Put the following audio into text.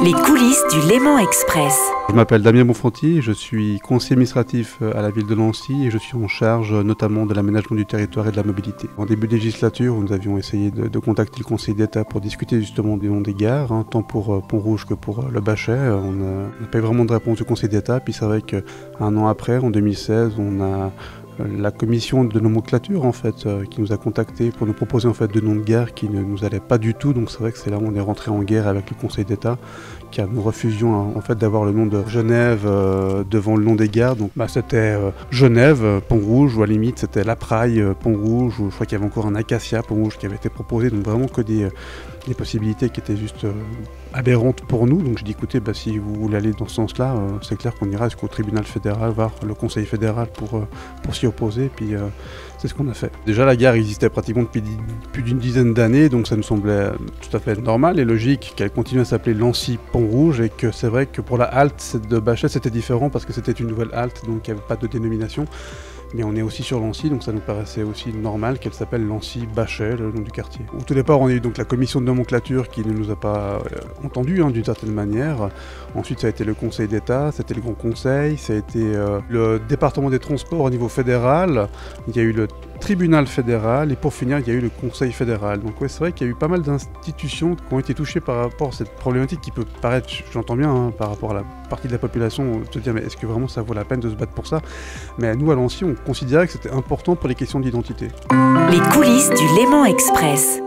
Les coulisses du Léman Express. Je m'appelle Damien Bonfanti, je suis conseiller administratif à la ville de Nancy et je suis en charge notamment de l'aménagement du territoire et de la mobilité. En début de législature, nous avions essayé de contacter le Conseil d'État pour discuter justement des noms des gares, tant pour Pont-Rouge que pour le Bachet. On n'a pas eu vraiment de réponse du Conseil d'État, puis c'est vrai qu'un an après, en 2016, on a la commission de nomenclature qui nous a contactés pour nous proposer de noms de gares qui ne nous allaient pas du tout. Donc c'est vrai que c'est là où on est rentré en guerre avec le Conseil d'État, car nous refusions d'avoir le nom de Genève devant le nom des gares. Donc c'était Genève, Pont-Rouge, ou à la limite c'était La Praille, Pont-Rouge, ou je crois qu'il y avait encore un Acacia, Pont-Rouge qui avait été proposé. Donc vraiment que des possibilités qui étaient juste aberrantes pour nous. Donc je dis écoutez, si vous voulez aller dans ce sens-là, c'est clair qu'on ira jusqu'au tribunal fédéral, voir le conseil fédéral pour s'y opposer. Puis c'est ce qu'on a fait. Déjà la gare existait pratiquement depuis plus d'une dizaine d'années, donc ça nous semblait tout à fait normal et logique qu'elle continue à s'appeler Nancy-Pont-Rouge, et que c'est vrai que pour la halte de Bachet c'était différent parce que c'était une nouvelle halte, donc il n'y avait pas de dénomination. Mais on est aussi sur Nancy, donc ça nous paraissait aussi normal qu'elle s'appelle Nancy-Bachet, le nom du quartier. Au tout départ, on a eu donc la commission de nomenclature qui ne nous a pas entendus d'une certaine manière. Ensuite, ça a été le Conseil d'État, c'était le Grand Conseil, ça a été le département des transports au niveau fédéral, il y a eu le tribunal fédéral et pour finir, il y a eu le Conseil fédéral. Donc ouais, c'est vrai qu'il y a eu pas mal d'institutions qui ont été touchées par rapport à cette problématique qui peut paraître, j'entends bien, par rapport à la partie de la population, se dire mais est-ce que vraiment ça vaut la peine de se battre pour ça? Mais nous, à Nancy, on considérait que c'était important pour les questions d'identité. Les coulisses du Léman Express.